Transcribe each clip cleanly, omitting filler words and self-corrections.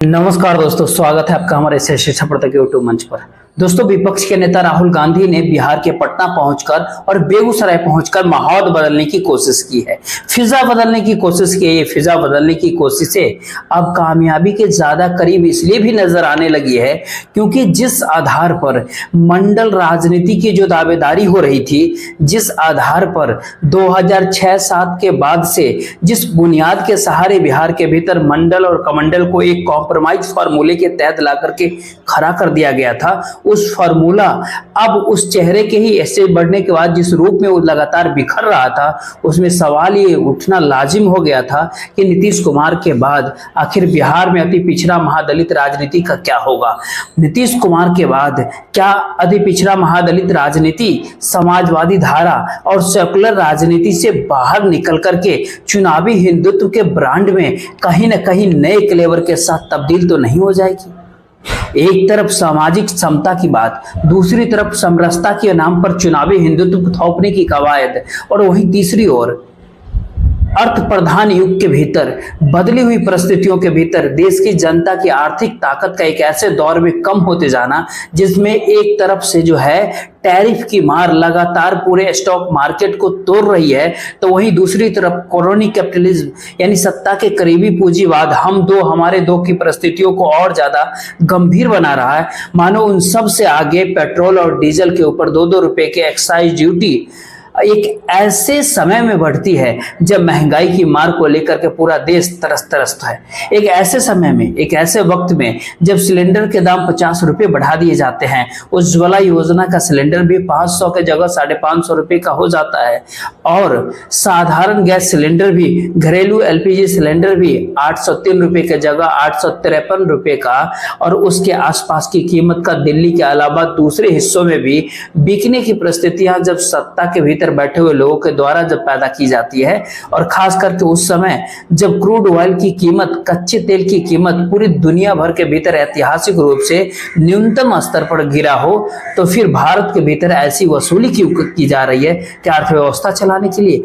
नमस्कार दोस्तों, स्वागत है आपका हमारे शिक्षा के यूट्यूब मंच पर। दोस्तों, विपक्ष के नेता राहुल गांधी ने बिहार के पटना पहुंचकर और बेगूसराय पहुंचकर माहौल बदलने की कोशिश की है, फिजा बदलने की कोशिश की है। ये फिजा बदलने की कोशिशें अब कामयाबी के ज्यादा करीब इसलिए भी नजर आने लगी है क्योंकि जिस आधार पर मंडल राजनीति की जो दावेदारी हो रही थी, जिस आधार पर 2006-07 के बाद से जिस बुनियाद के सहारे बिहार के भीतर मंडल और कमंडल को एक कॉम्प्रोमाइज फार्मूले के तहत ला करके खड़ा कर दिया गया था, उस फार्मूला अब उस चेहरे के ही ऐसे बढ़ने के बाद जिस रूप में वो लगातार बिखर रहा था, उसमें सवाल ये उठना लाजिम हो गया था कि नीतीश कुमार के बाद आखिर बिहार में अति पिछड़ा महादलित राजनीति का क्या होगा। नीतीश कुमार के बाद क्या अति पिछड़ा महादलित राजनीति समाजवादी धारा और सेकुलर राजनीति से बाहर निकल करके चुनावी हिंदुत्व के ब्रांड में कहीं ना कहीं नए क्लेवर के साथ तब्दील तो नहीं हो जाएगी। एक तरफ सामाजिक समता की बात, दूसरी तरफ समरसता के नाम पर चुनावी हिंदुत्व थोपने की कवायद, और वहीं तीसरी ओर अर्थ प्रधान युग के भीतर बदली हुई परिस्थितियों के भीतर देश की जनता की आर्थिक ताकत का एक ऐसे दौर में कम होते जाना जिसमें एक तरफ से जो है टैरिफ की मार लगातार पूरे स्टॉक मार्केट को तोड़ रही है, तो वहीं दूसरी तरफ कॉलोनी कैपिटलिज्म यानी सत्ता के करीबी पूंजीवाद हम दो हमारे दो की परिस्थितियों को और ज्यादा गंभीर बना रहा है। मानो उन सब से आगे पेट्रोल और डीजल के ऊपर 2-2 रुपए के एक्साइज ड्यूटी एक ऐसे समय में बढ़ती है जब महंगाई की मार को लेकर के पूरा देश तरस है। एक ऐसे समय में, एक ऐसे वक्त में जब सिलेंडर के दाम 50 रुपए बढ़ा दिए जाते हैं, उज्ज्वला योजना का सिलेंडर भी 500 के जगह 550 रुपए का हो जाता है, और साधारण गैस सिलेंडर भी, घरेलू एलपीजी सिलेंडर भी 803 रुपए के जगह 853 रुपए का, और उसके आसपास की कीमत का दिल्ली के अलावा दूसरे हिस्सों में भी बिकने की परिस्थितियां जब सत्ता के भीतर बैठे हुए लोगों के द्वारा जब पैदा की जाती है, और खास करके उस समय जब क्रूड ऑयल की कीमत, कच्चे तेल की कीमत पूरी दुनिया भर के भीतर ऐतिहासिक रूप से न्यूनतम स्तर पर गिरा हो, तो फिर भारत के भीतर ऐसी वसूली क्यों की जा रही है कि अर्थव्यवस्था चलाने के लिए,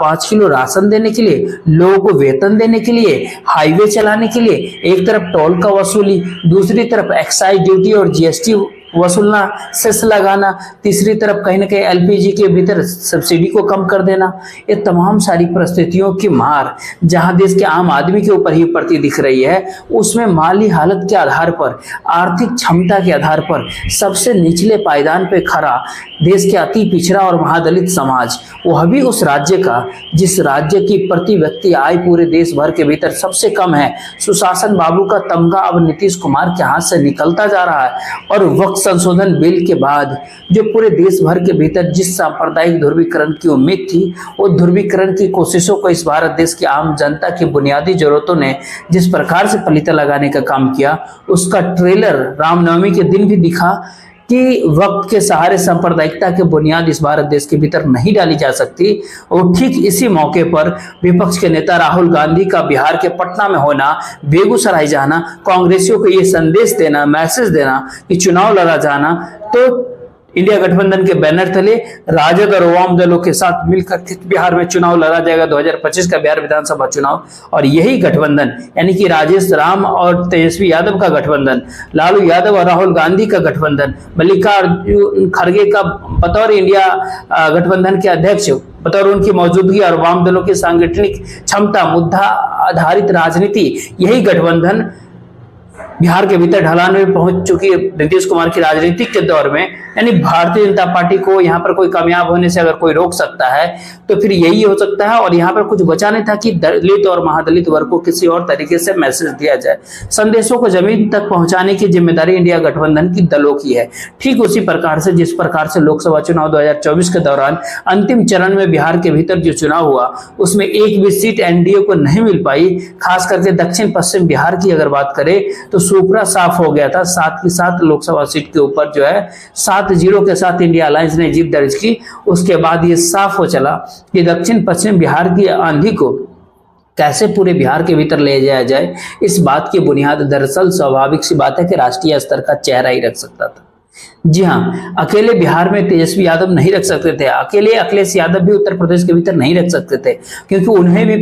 5 किलो राशन देने के लिए, लोगों को वेतन देने के लिए, हाईवे चलाने के लिए एक तरफ टोल का वसूली, दूसरी तरफ एक्साइज ड्यूटी और जीएसटी वसूलना, सेस लगाना, तीसरी तरफ कहीं ना कहीं एलपीजी के भीतर सब्सिडी को कम कर देना। ये तमाम सारी परिस्थितियों की मार जहां देश के आम आदमी के ऊपर ही पड़ती दिख रही है, उसमें माली हालत के आधार पर, आर्थिक क्षमता के आधार पर सबसे निचले पायदान पे खड़ा देश के अति पिछड़ा और महादलित समाज, वह भी उस राज्य का जिस राज्य की प्रति व्यक्ति आय पूरे देश भर के भीतर सबसे कम है, सुशासन बाबू का तमगा अब नीतीश कुमार के हाथ से निकलता जा रहा है। और वक्त संशोधन बिल के बाद जो पूरे देश भर के भीतर जिस सांप्रदायिक ध्रुवीकरण की उम्मीद थी, वो ध्रुवीकरण की कोशिशों को इस भारत देश की आम जनता की बुनियादी जरूरतों ने जिस प्रकार से पलीता लगाने का काम किया, उसका ट्रेलर रामनवमी के दिन भी दिखा कि वक्त के सहारे सांप्रदायिकता के बुनियाद इस भारत देश के भीतर नहीं डाली जा सकती। और ठीक इसी मौके पर विपक्ष के नेता राहुल गांधी का बिहार के पटना में होना, बेगूसराय जाना, कांग्रेसियों को ये संदेश देना, मैसेज देना कि चुनाव लड़ा जाना, तो इंडिया गठबंधन के बैनर तले राजद और वाम दलों के साथ मिलकर बिहार में चुनाव लड़ा जाएगा, 2025 का बिहार विधानसभा चुनाव। और यही गठबंधन यानी कि राजेश राम और तेजस्वी यादव का गठबंधन, लालू यादव और राहुल गांधी का गठबंधन, मल्लिकार्जुन खड़गे का बतौर इंडिया गठबंधन के अध्यक्ष, बतौर उनकी मौजूदगी और वाम दलों की सांगठनिक क्षमता, मुद्दा आधारित राजनीति, यही गठबंधन बिहार के भीतर ढलान में पहुंच चुकी है नीतीश कुमार की राजनीतिक के दौर में। यानी भारतीय जनता पार्टी को यहाँ पर कोई कामयाब होने से अगर कोई रोक सकता है तो फिर यही हो सकता है, और यहाँ पर कुछ बचा नहीं था कि दलित और महादलित वर्ग को किसी और तरीके से मैसेज दिया जाए। संदेशों को जमीन तक पहुंचाने की जिम्मेदारी इंडिया गठबंधन की दलों की है। ठीक उसी प्रकार से जिस प्रकार से लोकसभा चुनाव 2024 के दौरान अंतिम चरण में बिहार के भीतर जो चुनाव हुआ, उसमें एक भी सीट एनडीए को नहीं मिल पाई। खास करके दक्षिण पश्चिम बिहार की अगर बात करें तो सुपरा साफ हो गया था, 7 की 7 लोकसभा सीट के ऊपर जो है 7-0 के साथ इंडिया अलायंस ने जीत दर्ज की। उसके बाद ये साफ हो चला कि दक्षिण पश्चिम बिहार की आंधी को कैसे पूरे बिहार के भीतर ले जाया जाए, इस बात की बुनियाद दरअसल स्वाभाविक सी बात है कि राष्ट्रीय स्तर का चेहरा ही रख सकता था। जी हाँ, अकेले बिहार में तेजस्वी यादव नहीं रख सकते थे, अकेले अखिलेश यादव भी उत्तर प्रदेश के भीतर नहीं रख सकते थे, क्योंकि उन्हें भी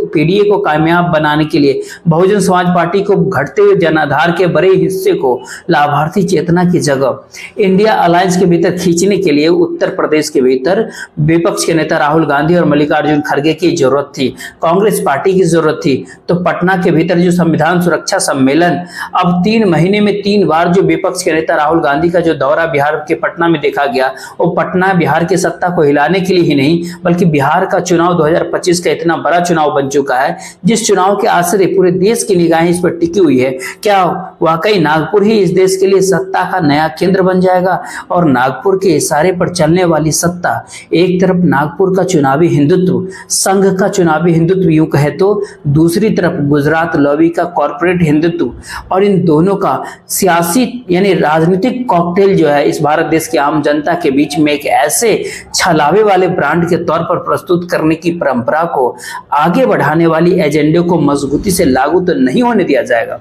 पीडीए को कामयाब बनाने के लिए बहुजन समाज पार्टी को घटते हुए जनाधार के बड़े हिस्से को लाभार्थी चेतना की जगह इंडिया अलायंस के भीतर खींचने के लिए उत्तर प्रदेश के भीतर विपक्ष के नेता राहुल गांधी और मल्लिकार्जुन खड़गे की जरूरत थी, कांग्रेस पार्टी की जरूरत थी। तो पटना के भीतर जो संविधान सुरक्षा सम्मेलन अब 3 महीने में 3 बार जो विपक्ष के नेता राहुल गांधी का जो दौरा बिहार के पटना में देखा गया, वो पटना बिहार की सत्ता को हिलाने के लिए ही नहीं बल्कि बिहार का चुनाव 2025 का इतना बड़ा चुनाव बन चुका है, जिस चुनाव के आश्रय पूरे देश की निगाहें इस पर टिकी हुई है। क्या वाकई नागपुर ही इस देश के लिए सत्ता का नया केंद्र बन जाएगा? और नागपुर के इशारे पर चलने वाली सत्ता, एक तरफ नागपुर का चुनावी हिंदुत्व, संघ का चुनावी हिंदुत्व यूं कहे तो, दूसरी तरफ गुजरात लॉबी का कॉर्पोरेट हिंदुत्व, और इन दोनों का सियासी यानी राजनीतिक कॉकटेल जो है इस भारत देश की आम जनता के बीच में एक ऐसे छलावे वाले ब्रांड के तौर पर प्रस्तुत करने की परंपरा को आगे बढ़ाने वाली एजेंडे को मजबूती से लागू तो नहीं होने दिया जाएगा।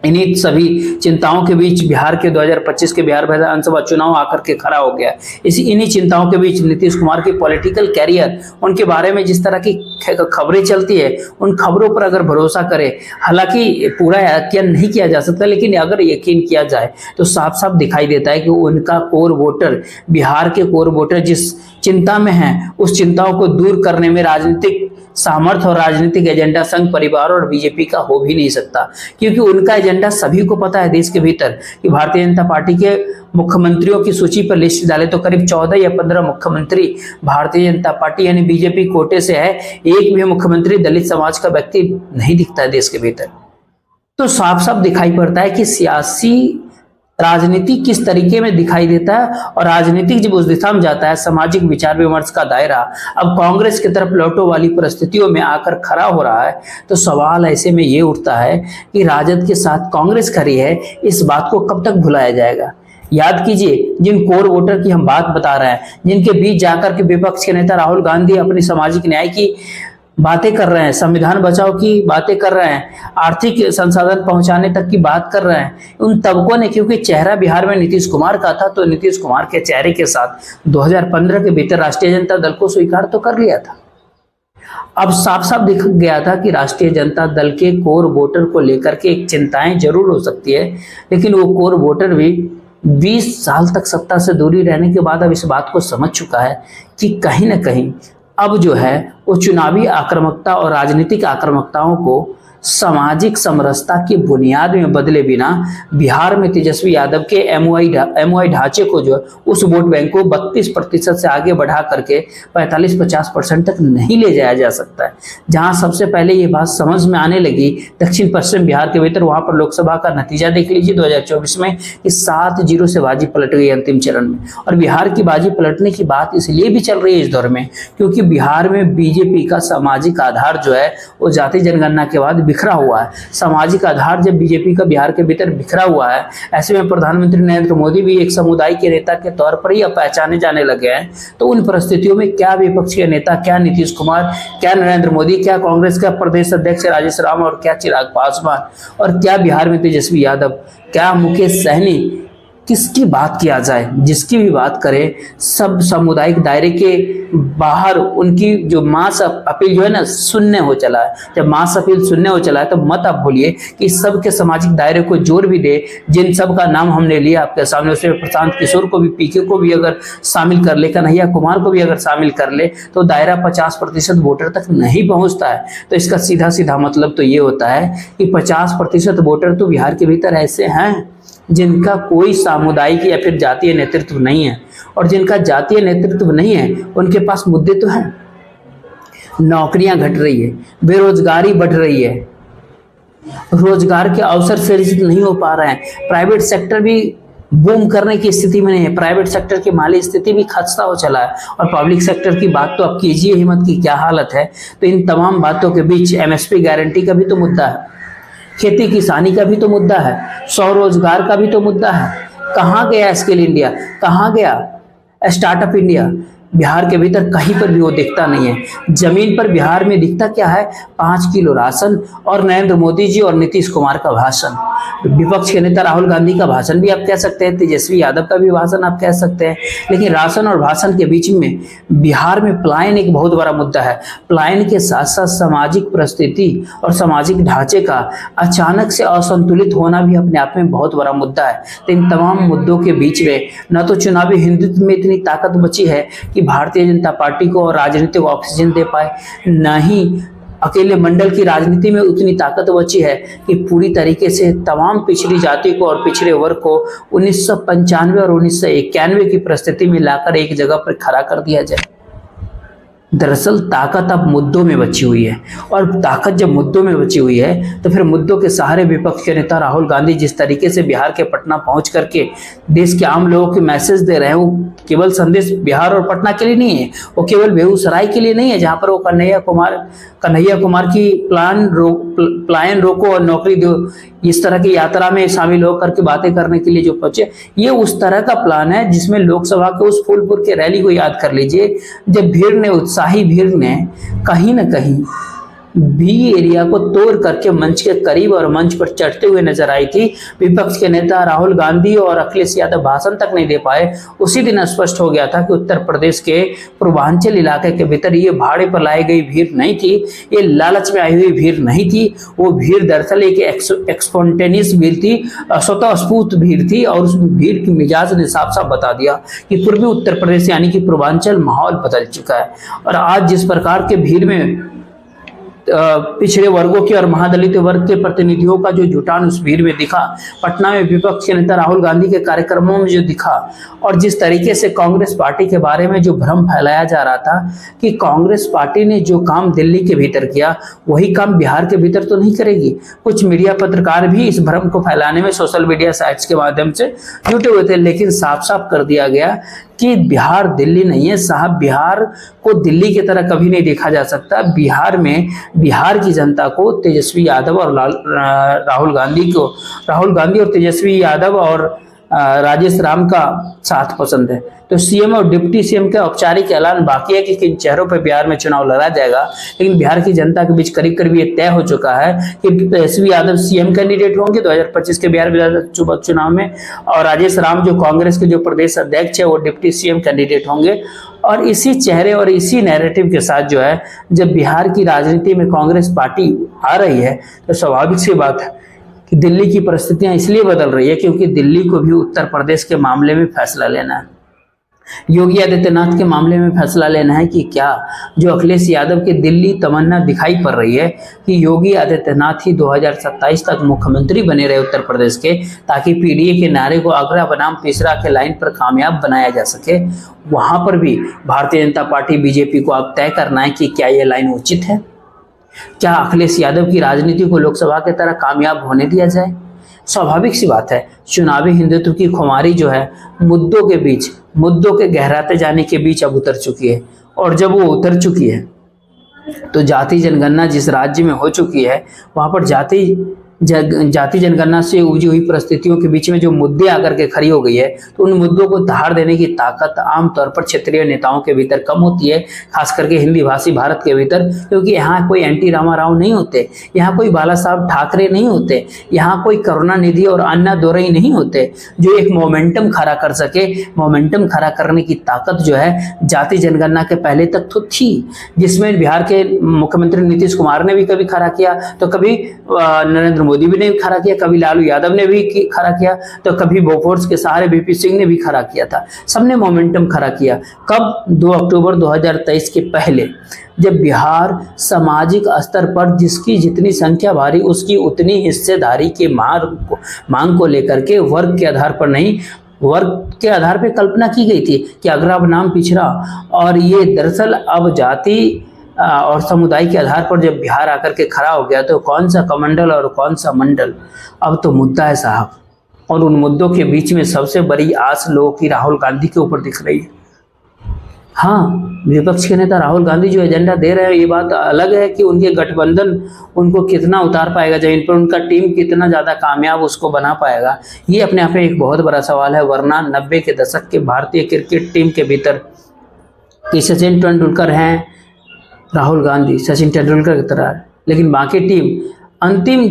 इन्हीं सभी चिंताओं के बीच बिहार के 2025 के बिहार विधानसभा चुनाव आकर के खड़ा हो गया। इन्हीं चिंताओं के बीच नीतीश कुमार की पॉलिटिकल कैरियर, उनके बारे में जिस तरह की खबरें चलती है, उन खबरों पर अगर भरोसा करें, हालांकि पूरा यकीन नहीं किया जा सकता, लेकिन अगर यकीन किया जाए तो साफ साफ दिखाई देता है कि उनका कोर वोटर, बिहार के कोर वोटर जिस चिंता में है, उस चिंताओं को दूर करने में राजनीतिक सामर्थ्य और राजनीतिक एजेंडा संघ परिवार और बीजेपी का हो भी नहीं सकता, क्योंकि उनका एजेंडा सभी को पता है देश के भीतर कि भारतीय जनता पार्टी के मुख्यमंत्रियों की सूची पर लिस्ट डाले तो करीब 14 या 15 मुख्यमंत्री भारतीय जनता पार्टी यानी बीजेपी कोटे से है। एक भी मुख्यमंत्री दलित समाज का व्यक्ति नहीं दिखता है देश के भीतर। तो साफ साफ दिखाई पड़ता है कि सियासी राजनीति किस तरीके में दिखाई देता है, और राजनीतिक जब उस दिशा में जाता है, सामाजिक विचार विमर्श का दायरा अब कांग्रेस की तरफ लौटो वाली परिस्थितियों में आकर खड़ा हो रहा है, तो सवाल ऐसे में ये उठता है कि राजद के साथ कांग्रेस खड़ी है, इस बात को कब तक भुलाया जाएगा? याद कीजिए, जिन कोर वोटर की हम बात बता रहे हैं, जिनके बीच जाकर के विपक्ष के नेता राहुल गांधी अपनी सामाजिक न्याय की बातें कर रहे हैं, संविधान बचाओ की बातें कर रहे हैं, आर्थिक संसाधन पहुंचाने तक की बात कर रहे हैं, उन तबकों ने, क्योंकि चेहरा बिहार में नीतीश कुमार का था, तो नीतीश कुमार के चेहरे के साथ 2015 के भीतर राष्ट्रीय जनता दल को स्वीकार तो कर लिया था। अब साफ साफ दिख गया था कि राष्ट्रीय जनता दल के कोर वोटर को लेकर के एक चिंताएं जरूर हो सकती है, लेकिन वो कोर वोटर भी 20 साल तक सत्ता से दूरी रहने के बाद अब इस बात को समझ चुका है कि कहीं ना कहीं अब जो है वो चुनावी आक्रामकता और राजनीतिक आक्रामकताओं को सामाजिक समरसता की बुनियाद में बदले बिना बिहार में तेजस्वी यादव के एमओआई ढांचे को जो उस वोट बैंक को 32% से आगे बढ़ा करके 45-50% तक नहीं ले जाया जा सकता है। जहां सबसे पहले ये बात समझ में आने लगी दक्षिण पश्चिम बिहार के भीतर, वहां पर लोकसभा का नतीजा देख लीजिए 2024 में कि 7-0 से बाजी पलट गई अंतिम चरण में। और बिहार की बाजी पलटने की बात इसलिए भी चल रही है इस दौर में क्योंकि बिहार में बीजेपी का सामाजिक आधार जो है वो जाति जनगणना के बाद बिखरा हुआ है। सामाजिक आधार जब बीजेपी का बिहार के भीतर बिखरा हुआ है, ऐसे में प्रधानमंत्री नरेंद्र मोदी भी एक समुदाय के नेता के तौर पर ही अब पहचाने जाने लगे हैं। तो उन परिस्थितियों में क्या विपक्ष के नेता, क्या नीतीश कुमार, क्या नरेंद्र मोदी, क्या कांग्रेस का प्रदेश अध्यक्ष राजेश राम और क्या चिराग पासवान और क्या बिहार में तेजस्वी यादव, क्या मुकेश सहनी, किसकी बात किया जाए, जिसकी भी बात करें सब सामुदायिक दायरे के बाहर उनकी जो मास अपील जो है ना शून्य हो चला है। जब मास अपील शून्य हो चला है तो मत आप भूलिए कि सब के सामाजिक दायरे को जोड़ भी दे, जिन सब का नाम हमने लिया आपके सामने, उसमें प्रशांत किशोर को भी, पीके को भी अगर शामिल कर ले, कन्हैया कुमार को भी अगर शामिल कर ले तो दायरा 50% वोटर तक नहीं पहुंचता है। तो इसका सीधा सीधा मतलब तो ये होता है कि 50% वोटर तो बिहार के भीतर ऐसे हैं जिनका कोई सामुदायिक या फिर जातीय नेतृत्व नहीं है, और जिनका जातीय नेतृत्व नहीं है उनके पास मुद्दे तो हैं। नौकरियां घट रही है, बेरोजगारी बढ़ रही है, रोजगार के अवसर सृजित नहीं हो पा रहे हैं, प्राइवेट सेक्टर भी बूम करने की स्थिति में नहीं है, प्राइवेट सेक्टर की माली स्थिति भी खस्ता हो चला है, और पब्लिक सेक्टर की बात तो आप कीजिए हिम्मत की क्या हालत है। तो इन तमाम बातों के बीच एमएसपी गारंटी का भी तो मुद्दा है, खेती किसानी का भी तो मुद्दा है, स्वरोजगार का भी तो मुद्दा है। कहाँ गया स्किल इंडिया, कहाँ गया स्टार्टअप इंडिया? बिहार के भीतर कहीं पर भी वो दिखता नहीं है। जमीन पर बिहार में दिखता क्या है? 5 किलो राशन और नरेंद्र मोदी जी और नीतीश कुमार का भाषण। विपक्ष के नेता राहुल गांधी का भाषण भी आप कह सकते हैं, तेजस्वी यादव का भी भाषण आप कह सकते हैं, लेकिन राशन और भाषण के बीच में बिहार में पलायन एक बहुत बड़ा मुद्दा है। पलायन के साथ साथ सामाजिक परिस्थिति और सामाजिक ढांचे का अचानक से असंतुलित होना भी अपने आप में बहुत बड़ा मुद्दा है। तो इन तमाम मुद्दों के बीच में न तो चुनावी हिंदुत्व में इतनी ताकत बची है कि भारतीय जनता पार्टी को राजनीतिक ऑक्सीजन दे पाए, न ही अकेले मंडल की राजनीति में उतनी ताकत बची है कि पूरी तरीके से तमाम पिछड़ी जाति को और पिछड़े वर्ग को 1995 और 1991 की परिस्थिति में लाकर एक जगह पर खड़ा कर दिया जाए। दरअसल ताकत अब मुद्दों में बची हुई है, और ताकत जब मुद्दों में बची हुई है तो फिर मुद्दों के सहारे विपक्ष के नेता राहुल गांधी जिस तरीके से बिहार के पटना पहुंच करके देश के आम लोगों को मैसेज दे रहे हैं, वो केवल संदेश बिहार और पटना के लिए नहीं है, वो केवल बेगूसराय के लिए नहीं है, जहां पर वो कन्हैया कुमार की पलायन रोको और नौकरी दो इस तरह की यात्रा में शामिल होकर के बातें करने के लिए जो पहुंचे, ये उस तरह का प्लान है जिसमें लोकसभा के उस फूलपुर के रैली को याद कर लीजिए, जब उत्साही भीड़ ने कहीं ना कहीं बी एरिया को तोड़ करके मंच के करीब और मंच पर चढ़ते हुए नजर आई थी। विपक्ष के नेता राहुल गांधी और अखिलेश यादव भाषण तक नहीं दे पाए। उसी दिन स्पष्ट हो गया था कि उत्तर प्रदेश के पूर्वांचल इलाके के भीतर ये भाड़े पर लाई गई भीड़ नहीं थी, ये लालच में आई हुई भीड़ नहीं थी। वो भीड़ दरअसल एक एक्सपोंटेनियस भीड़ थी, स्वतः स्फूर्त भीड़ थी, और उस भीड़ की मिजाज ने साफ साफ बता दिया कि पूर्वी उत्तर प्रदेश यानी कि पूर्वांचल माहौल बदल चुका है। और आज जिस प्रकार के भीड़ में पिछड़े वर्गों के और महादलित वर्ग के प्रतिनिधियों का जो जुटान उस भीड़ में दिखा, पटना में विपक्ष के नेता राहुल गांधी के कार्यक्रमों में जो दिखा, और जिस तरीके से कांग्रेस पार्टी के बारे में जो भ्रम फैलाया जा रहा था कि कांग्रेस पार्टी ने जो काम दिल्ली के भीतर किया वही काम बिहार के भीतर तो नहीं करेगी। कुछ मीडिया पत्रकार भी इस भ्रम को फैलाने में सोशल मीडिया साइट्स के माध्यम से जुटे हुए थे, लेकिन साफ साफ कर दिया गया कि बिहार दिल्ली नहीं है साहब। बिहार को दिल्ली की तरह कभी नहीं देखा जा सकता। बिहार में बिहार की जनता को तेजस्वी यादव और राहुल गांधी और तेजस्वी यादव और राजेश राम का साथ पसंद है। तो सीएम और डिप्टी सीएम का औपचारिक ऐलान बाकी है कि किन चेहरों पर बिहार में चुनाव लड़ा जाएगा, लेकिन बिहार की जनता के बीच करीब करीब ये तय हो चुका है कि तेजस्वी यादव सीएम कैंडिडेट होंगे 2025 के बिहार विधानसभा चुनाव में, और राजेश राम जो कांग्रेस के जो प्रदेश अध्यक्ष है वो डिप्टी सीएम कैंडिडेट होंगे। और इसी चेहरे और इसी नैरेटिव के साथ जो है जब बिहार की राजनीति में कांग्रेस पार्टी आ रही है तो स्वाभाविक सी बात है कि दिल्ली की परिस्थितियां इसलिए बदल रही है क्योंकि दिल्ली को भी उत्तर प्रदेश के मामले में फैसला लेना है। योगी आदित्यनाथ के मामले में फैसला लेना है कि क्या जो अखिलेश यादव की दिल्ली तमन्ना दिखाई पड़ रही है कि योगी आदित्यनाथ ही 2027 तक मुख्यमंत्री बने रहे उत्तर प्रदेश के, ताकि पीडीए के नारे को आगरा बनाम तीसरा के लाइन पर कामयाब बनाया जा सके, वहां पर भी भारतीय जनता पार्टी बीजेपी को अब तय करना है कि क्या यह लाइन उचित है। क्या अखिलेश यादव की राजनीति को लोकसभा की तरह कामयाब होने दिया जाए। स्वाभाविक सी बात है, चुनावी हिंदुत्व की खुमारी जो है मुद्दों के गहराते जाने के बीच अब उतर चुकी है, और जब वो उतर चुकी है तो जाति जनगणना जिस राज्य में हो चुकी है वहां पर जाति जनगणना से उपजी हुई परिस्थितियों के बीच में जो मुद्दे आकर के खड़ी हो गई है, तो उन मुद्दों को धार देने की ताकत आमतौर पर क्षेत्रीय नेताओं के भीतर कम होती है, खास करके हिंदी भाषी भारत के भीतर, क्योंकि यहाँ कोई एनटी रामाराव नहीं होते, यहाँ कोई बाला साहब ठाकरे नहीं होते, यहाँ कोई करुणानिधि और अन्ना दोरई नहीं होते जो एक मोमेंटम खड़ा कर सके। मोमेंटम खड़ा करने की ताकत जो है जाति जनगणना के पहले तक तो थी, जिसमें बिहार के मुख्यमंत्री नीतीश कुमार ने भी कभी खड़ा किया, तो कभी नरेंद्र मोदी भी ने खड़ा किया, कभी लालू यादव ने भी खड़ा किया, तो कभी बोफोर्स के सहारे बीपी सिंह ने भी खड़ा किया था। सबने मोमेंटम खड़ा किया। कब? 2 अक्टूबर 2023 के पहले, जब बिहार सामाजिक स्तर पर जिसकी जितनी संख्या भारी उसकी उतनी हिस्सेदारी के मांग को लेकर के वर्ग के आधार पर नहीं, वर्ग के आधार पर कल्पना की गई थी कि अगरा बनाम पिछड़ा, और ये दरअसल अब जाति और समुदाय के आधार पर जब बिहार आकर के खड़ा हो गया तो कौन सा कमंडल और कौन सा मंडल अब तो मुद्दा है साहब। और उन मुद्दों के बीच में सबसे बड़ी आस लोगों की राहुल गांधी के ऊपर दिख रही है। हाँ, विपक्ष के नेता राहुल गांधी जो एजेंडा दे रहे हैं ये बात अलग है कि उनके गठबंधन उनको कितना उतार पाएगा, जमीन पर उनका टीम कितना ज्यादा कामयाब उसको बना पाएगा, ये अपने आप में एक बहुत बड़ा सवाल है। वरना 90 के दशक के भारतीय क्रिकेट टीम के भीतर कि सचिन तेंदुलकर हैं, राहुल गांधी सचिन तेंदुलकर की तरह, लेकिन बाकी टीम अंतिम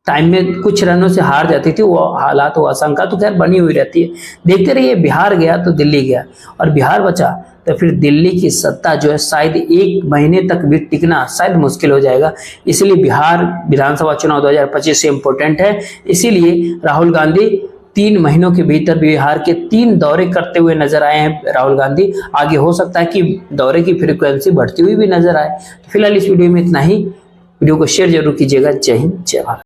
टाइम में कुछ रनों से हार जाती थी, वो हालात, वो आशंका तो खैर बनी हुई रहती है। देखते रहिए, बिहार गया तो दिल्ली गया, और बिहार बचा तो फिर दिल्ली की सत्ता जो है शायद 1 महीने तक भी टिकना शायद मुश्किल हो जाएगा। इसलिए बिहार विधानसभा चुनाव 2025 से इम्पोर्टेंट है। इसीलिए राहुल गांधी 3 महीनों के भीतर बिहार के 3 दौरे करते हुए नजर आए हैं राहुल गांधी। आगे हो सकता है कि दौरे की फ्रीक्वेंसी बढ़ती हुई भी नजर आए। फिलहाल इस वीडियो में इतना ही। वीडियो को शेयर जरूर कीजिएगा। जय हिंद, जय भारत।